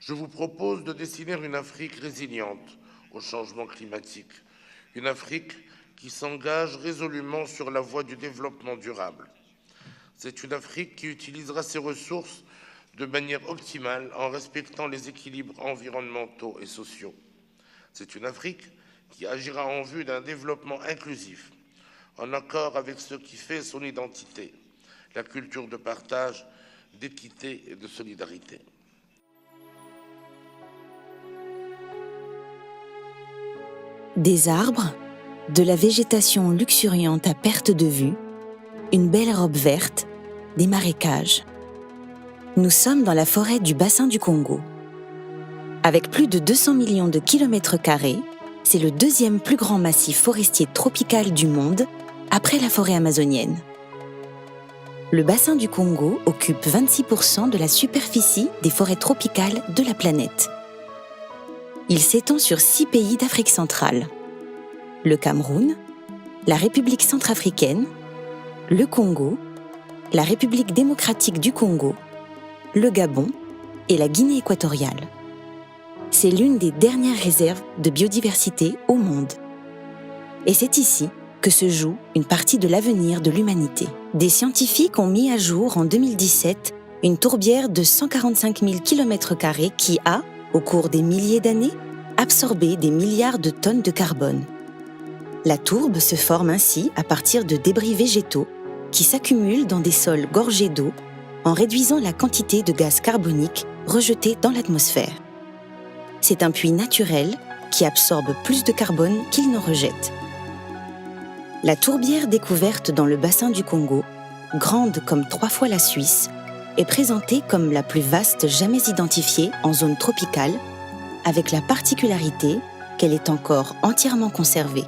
Je vous propose de dessiner une Afrique résiliente au changement climatique, une Afrique qui s'engage résolument sur la voie du développement durable. C'est une Afrique qui utilisera ses ressources de manière optimale en respectant les équilibres environnementaux et sociaux. C'est une Afrique qui agira en vue d'un développement inclusif, en accord avec ce qui fait son identité, la culture de partage, d'équité et de solidarité. Des arbres, de la végétation luxuriante à perte de vue, une belle robe verte, des marécages. Nous sommes dans la forêt du bassin du Congo. Avec plus de 200 millions de kilomètres carrés, c'est le deuxième plus grand massif forestier tropical du monde, après la forêt amazonienne. Le bassin du Congo occupe 26% de la superficie des forêts tropicales de la planète. Il s'étend sur 6 pays d'Afrique centrale. Le Cameroun, la République centrafricaine, le Congo, la République démocratique du Congo, le Gabon et la Guinée équatoriale. C'est l'une des dernières réserves de biodiversité au monde. Et c'est ici que se joue une partie de l'avenir de l'humanité. Des scientifiques ont mis à jour en 2017 une tourbière de 145 000 km² qui a, au cours des milliers d'années, absorbé des milliards de tonnes de carbone. La tourbe se forme ainsi à partir de débris végétaux qui s'accumulent dans des sols gorgés d'eau en réduisant la quantité de gaz carbonique rejeté dans l'atmosphère. C'est un puits naturel qui absorbe plus de carbone qu'il n'en rejette. La tourbière découverte dans le bassin du Congo, grande comme 3 fois la Suisse, est présentée comme la plus vaste jamais identifiée en zone tropicale, avec la particularité qu'elle est encore entièrement conservée.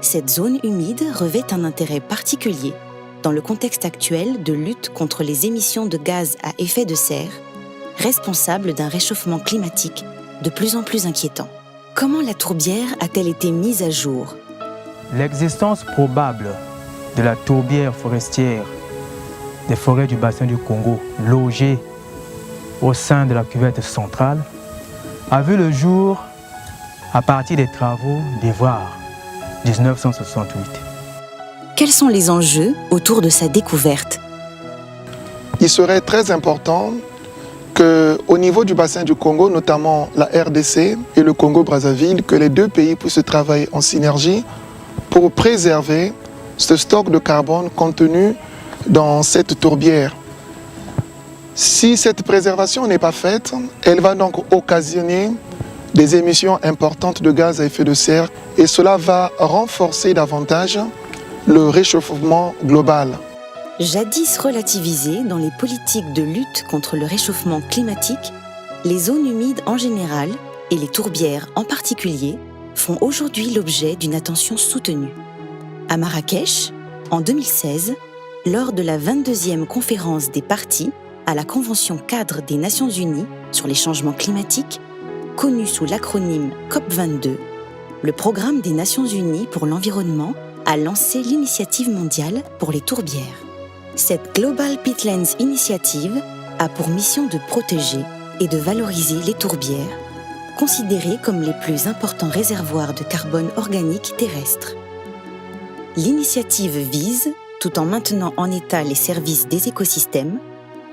Cette zone humide revêt un intérêt particulier dans le contexte actuel de lutte contre les émissions de gaz à effet de serre, responsables d'un réchauffement climatique de plus en plus inquiétant. Comment la tourbière a-t-elle été mise à jour ? L'existence probable de la tourbière forestière des forêts du bassin du Congo, logée au sein de la cuvette centrale, a vu le jour à partir des travaux d'Évrard, 1968. Quels sont les enjeux autour de sa découverte ? Il serait très important qu'au niveau du bassin du Congo, notamment la RDC et le Congo-Brazzaville, que les deux pays puissent travailler en synergie pour préserver ce stock de carbone contenu dans cette tourbière. Si cette préservation n'est pas faite, elle va donc occasionner des émissions importantes de gaz à effet de serre et cela va renforcer davantage le réchauffement global. Jadis relativisées dans les politiques de lutte contre le réchauffement climatique, les zones humides en général et les tourbières en particulier font aujourd'hui l'objet d'une attention soutenue. À Marrakech, en 2016, lors de la 22e conférence des parties à la Convention cadre des Nations Unies sur les changements climatiques, connue sous l'acronyme COP22, le Programme des Nations Unies pour l'environnement a lancé l'initiative mondiale pour les tourbières. Cette Global Peatlands Initiative a pour mission de protéger et de valoriser les tourbières, considérées comme les plus importants réservoirs de carbone organique terrestre. L'initiative vise, tout en maintenant en état les services des écosystèmes,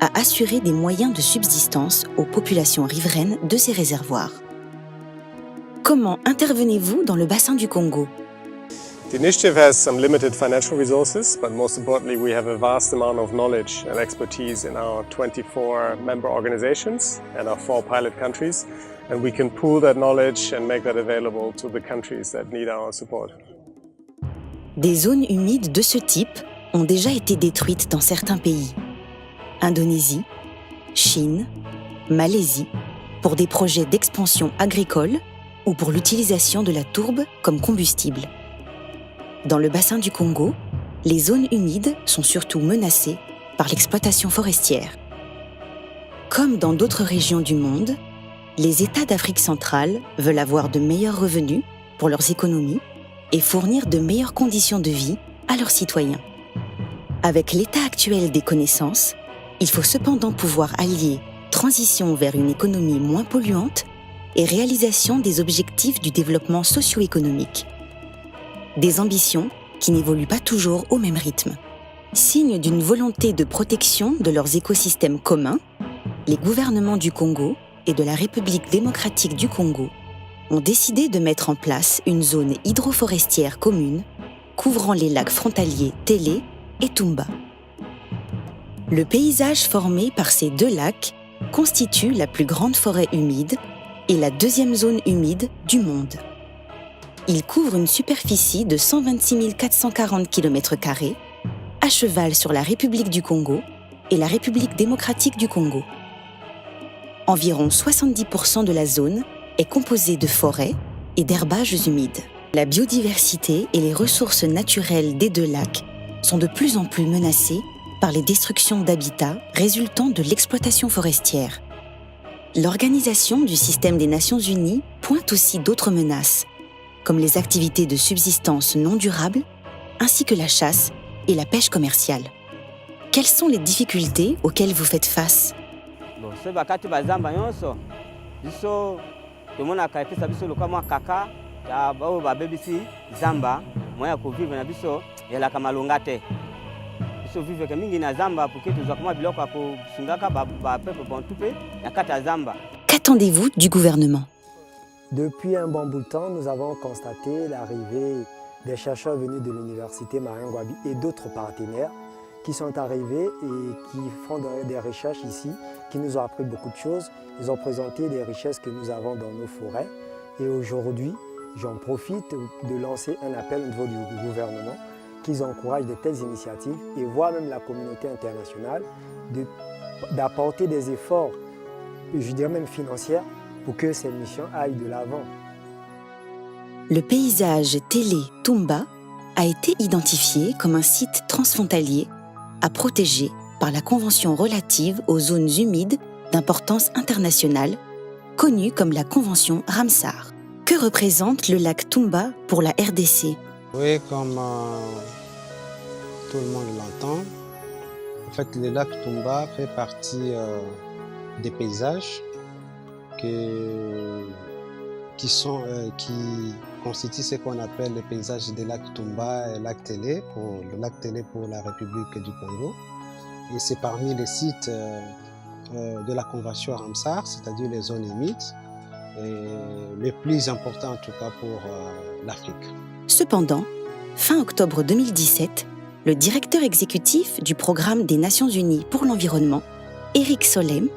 à assurer des moyens de subsistance aux populations riveraines de ces réservoirs. Comment intervenez-vous dans le bassin du Congo ? The initiative has some limited financial resources, but most importantly, we have a vast amount of knowledge and expertise in our 24 member organizations and our 4 pilot countries, and we can pool that knowledge and make that available to the countries that need our support. Des zones humides de ce type ont déjà été détruites dans certains pays. Indonésie, Chine, Malaisie, pour des projets d'expansion agricole ou pour l'utilisation de la tourbe comme combustible. Dans le bassin du Congo, les zones humides sont surtout menacées par l'exploitation forestière. Comme dans d'autres régions du monde, les États d'Afrique centrale veulent avoir de meilleurs revenus pour leurs économies et fournir de meilleures conditions de vie à leurs citoyens. Avec l'état actuel des connaissances, il faut cependant pouvoir allier transition vers une économie moins polluante et réalisation des objectifs du développement socio-économique. Des ambitions qui n'évoluent pas toujours au même rythme. Signe d'une volonté de protection de leurs écosystèmes communs, les gouvernements du Congo et de la République démocratique du Congo ont décidé de mettre en place une zone hydroforestière commune couvrant les lacs frontaliers Télé et Tumba. Le paysage formé par ces deux lacs constitue la plus grande forêt humide et la deuxième zone humide du monde. Il couvre une superficie de 126 440 km², à cheval sur la République du Congo et la République démocratique du Congo. Environ 70% de la zone est composée de forêts et d'herbages humides. La biodiversité et les ressources naturelles des deux lacs sont de plus en plus menacées par les destructions d'habitats résultant de l'exploitation forestière. L'Organisation du système des Nations Unies pointe aussi d'autres menaces, comme les activités de subsistance non durables, ainsi que la chasse et la pêche commerciale. Quelles sont les difficultés auxquelles vous faites face? Qu'attendez-vous du gouvernement? Depuis un bon bout de temps, nous avons constaté l'arrivée des chercheurs venus de l'université Mariangouabi et d'autres partenaires qui sont arrivés et qui font des recherches ici, qui nous ont appris beaucoup de choses. Ils ont présenté des richesses que nous avons dans nos forêts. Et aujourd'hui, j'en profite de lancer un appel au niveau du gouvernement qu'ils encouragent de telles initiatives et voient même la communauté internationale d'apporter des efforts, je dirais même financiers, pour que ces missions aillent de l'avant. Le paysage Télé-Tumba a été identifié comme un site transfrontalier à protéger par la Convention relative aux zones humides d'importance internationale, connue comme la Convention Ramsar. Que représente le lac Tumba pour la RDC? Oui, comme tout le monde l'entend, en fait, le lac Tumba fait partie des paysages qui constituent ce qu'on appelle les paysages des lacs Tumba et lac Télé, le lac Télé pour la République du Congo. Et c'est parmi les sites de la Convention Ramsar, c'est-à-dire les zones humides, les plus importants en tout cas pour l'Afrique. Cependant, fin octobre 2017, le directeur exécutif du Programme des Nations Unies pour l'environnement, Eric Solem,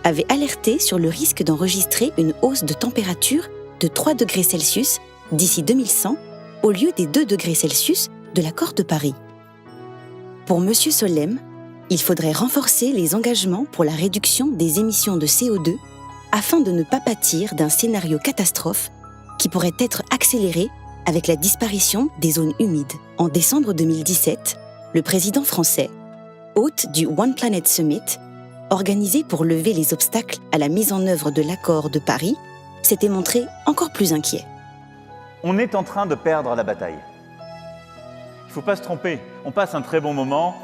avait alerté sur le risque d'enregistrer une hausse de température de 3 degrés Celsius d'ici 2100 au lieu des 2 degrés Celsius de l'accord de Paris. Pour M. Solem, il faudrait renforcer les engagements pour la réduction des émissions de CO2 afin de ne pas pâtir d'un scénario catastrophe qui pourrait être accéléré avec la disparition des zones humides. En décembre 2017, le président français, hôte du One Planet Summit, organisé pour lever les obstacles à la mise en œuvre de l'accord de Paris, s'était montré encore plus inquiet. On est en train de perdre la bataille. Il ne faut pas se tromper, on passe un très bon moment,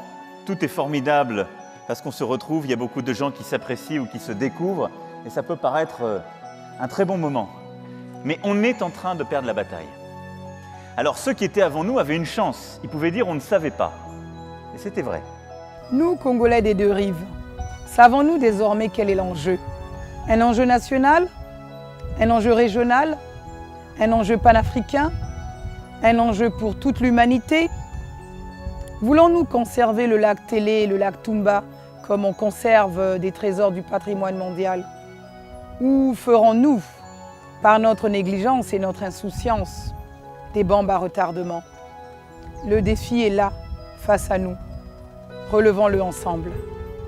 tout est formidable parce qu'on se retrouve, il y a beaucoup de gens qui s'apprécient ou qui se découvrent, et ça peut paraître un très bon moment. Mais on est en train de perdre la bataille. Alors ceux qui étaient avant nous avaient une chance, ils pouvaient dire on ne savait pas. Et c'était vrai. Nous, Congolais des deux rives, savons-nous désormais quel est l'enjeu? Un enjeu national? Un enjeu régional? Un enjeu panafricain? Un enjeu pour toute l'humanité? Voulons-nous conserver le lac Télé et le lac Tumba comme on conserve des trésors du patrimoine mondial? Ou ferons-nous, par notre négligence et notre insouciance, des bombes à retardement? Le défi est là, face à nous. Relevons-le ensemble.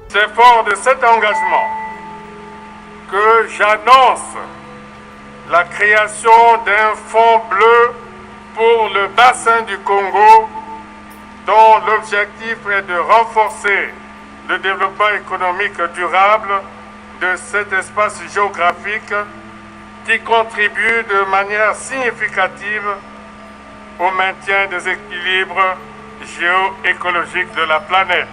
C'est fort de cet engagement que j'annonce la création d'un fonds bleu pour le bassin du Congo dont l'objectif est de renforcer le développement économique durable de cet espace géographique qui contribue de manière significative au maintien des équilibres géoécologiques de la planète.